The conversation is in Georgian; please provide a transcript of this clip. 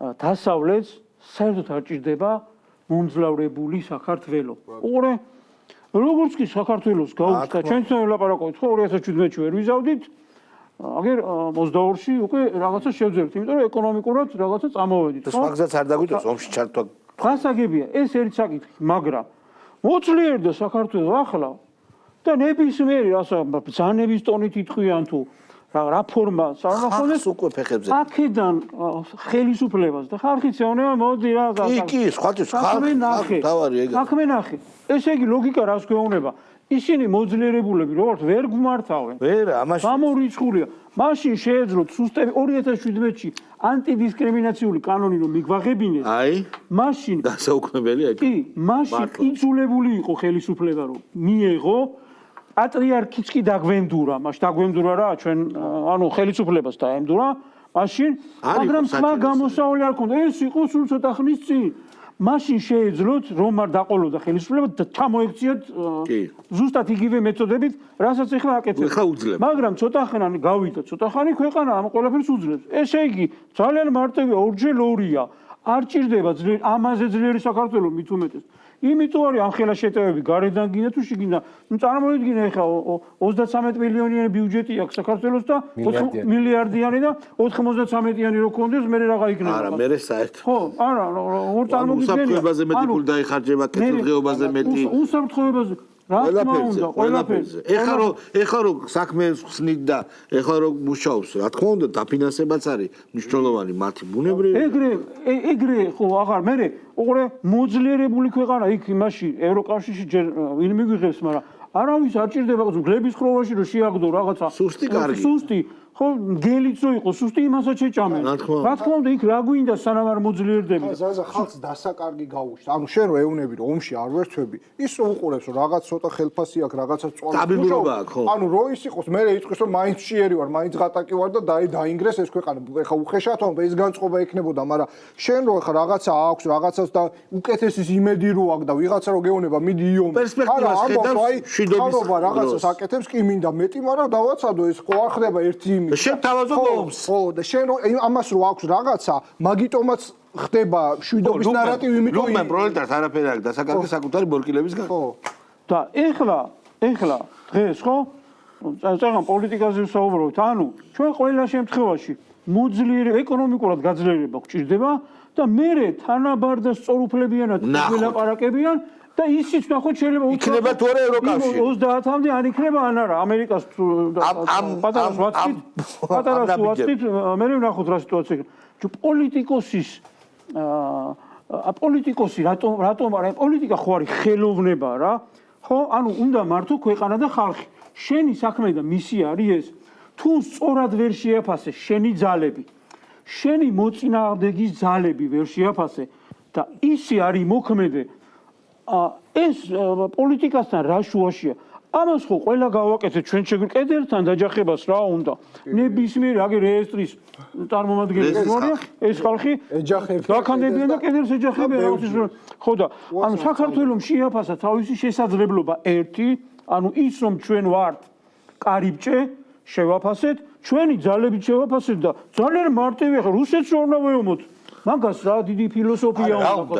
დასავლეთს საერთოდ არ ჭირდება მომძლავრებული საქართველო. უყურე, როგორც კი საქართველოს გაუჩნდა, ჩვენც ვლაპარაკობთ, ხო 2017-ში ვერ ვიზავდით, აგერ 22-ში უკვე რაღაცა შევძლებთ, იმიტომ რომ ეკონომიკურად რაღაცა წამოვედით, ხო? მაგზაც არ დაგვიწევს ომში ჩართვა. გასაგებია, ეს ერთი საკითხი, მაგრამ მოძლიერდა საქართველო ახლა და ნებისმიერი ბრძანების ტონით იტყვიან თუ რა ფორმა ხალხს უკვე ფეხებზე. აქედან ხელისუფლებას და ხალხის ეუბნება მოდი რა კი, სხვათვის ხალხი თავარი ეგ. საქმე ნახე. ესე იგი ლოგიკა რას გვეუბნება? ისინი მოძლიერებულები როგორც ვერ გმართავენ. ვერა, ამაში გამორიცხულია. მაშინ შეეძლოთ სუსტები 2017-ში ანტიდისკრიმინაციული კანონი რომ მიგვაღებინეს. აი, მაშინ დასაუქმებელია ეგ. კი, მაშინ იძულებული იყო ხელისუფლება რომ მიეღო პატრიარქიც კი დაგვემდურა, მაშინ დაგვემდურა რა, ჩვენ ანუ ხელისუფლებას დაემდურა, მაშინ მაგრამ სხვა გამოსავალი არ ქონდა. ეს იყო სულ ცოტა ხნის წინ. მაშინ შეეძლოთ რომ არ დაყოლოდა ხელისუფლება და ჩამოექციათ ზუსტად იგივე მეთოდებით, რასაც ეხლა აკეთებს. მაგრამ ცოტა ხანი გავიდა, ცოტა ხანი ქვეყანა ამ ყველაფერს უძლებს. ესე იგი, ძალიან მარტივია, ორჯერ ორია. არ ჭირდება ამაზე ძლიერი საქართველო მით უმეტეს. იმიტომ არის ამ ხელა შეტევები გარედან გინდა თუ შიგნიდან. ნუ წარმოიდგინე ეხლა 33 მილიონიანი ბიუჯეტი აქვს საქართველოს და 4 მილიარდიანი და 93-იანი რო კონდეს, მე რაღა იქნება. არა, მე საერთოდ. ხო, არა, ორ წარმოგიდგენია. უსაფრთხოებაზე მეტი ფული დაიხარჯება, კეთილდღეობაზე მეტი. უსაფრთხოებაზე რა თქმა უნდა, ყველაფერზე. ეხლა რო საქმე ხსნით და ეხლა რო მუშაობს, რა თქმა უნდა, დაფინანსებაც არის მნიშვნელოვანი მათი ბუნებრივი. ეგრე ხო, აღარ მე უყურე მოძლიერებული ქვეყანა იქ იმაში ევროკავშირში ჯერ ვინ მიგვიღებს, მაგრამ არავის არ ჭირდება გლების ხროვაში რომ შეაგდო რაღაცა. სუსტი კარგი. სუსტი ხო, გელიც რო იყო, სუსტი იმასაც შეჭამენ. რა თქმა უნდა, იქ რა გვინდა სანამ არ მოძლიერდები. ზაზა ხალხს დასაკარგი გაუშვს. ანუ შენ რო ეუნები რომ ომში არ ვერცვები, ის რო უყურებს რომ რაღაც ცოტა ხელფასი აქვს, რაღაცა წვალა. სტაბილურობა აქვს, ხო. ანუ რო ის იყოს, მე იტყვის რომ მაინც ჭიერი ვარ, მაინც ღატაკი ვარ და დაინგრეს ეს ქვეყანა. ეხა უხეშად ვარ, ეს განწყობა ექნებოდა, მაგრამ შენ რო ეხა რაღაცა აქვს, რაღაცას და უკეთესის იმედი რო აქვს და ვიღაცა რო გეუნება, მიდი იომ. პერსპექტივას ხედავს, შიდობის რაღაცას აკეთებს, კი მინდა მეტი, მაგრამ დავაცადო ეს ხო არ ხდება ერთი შენ თავაზობ ომს. ხო, და შენ ამას რო აქვს რაღაცა, მაგიტომაც ხდება შვიდობის ნარატივი, იმიტომ რომ პროლეტარს არაფერი არ დასაკარგე საკუთარი ბორკილებისგან. ხო. და ეხლა დღეს ხო? წაღან პოლიტიკაზე ვსაუბრობთ, ანუ ჩვენ ყველა შემთხვევაში მოძლიერი ეკონომიკურად გაძლიერება გვჭირდება და მერე თანაბარ და სწორუფლებიანად ვილაპარაკებიან და ისიც ნახოთ შეიძლება იქნება თუ არა ევროკავშირი 30-მდე არ იქნება ან არა ამერიკას პატარას ვაცით მე ვნახოთ რა სიტუაცია იქნება პოლიტიკოსი რატომ არა პოლიტიკა ხო არის ხელოვნება რა ხო ანუ უნდა მართო ქვეყანა და ხალხი შენი საქმე და მისია არის ეს თუ სწორად ვერ შეაფასე შენი ძალები შენი მოწინააღმდეგის ძალები ვერ შეაფასე და ისი არის მოქმედე ეს პოლიტიკასთან რა შუაშია ამას ხო ყველა გავაკეთეთ ჩვენ კედელთან დაჯახებას რა უნდა ნებისმიერ აგერ რეესტრის წარმომადგენელი მორია ეს ხალხი გაქანდებიან და კედელს ეჯახებიან ხო და ანუ საქართველოს შეაფასა თავისი შესაძლებლობა ერთი ანუ ის რომ ჩვენ ვართ კარიბჭე შევაფასეთ ჩვენი ძალებით შევაფასეთ და ძალიან მარტივია ხო რუსეთს რომ უნდა ვეომოთ მაგას რა დიდი ფილოსოფია უნდა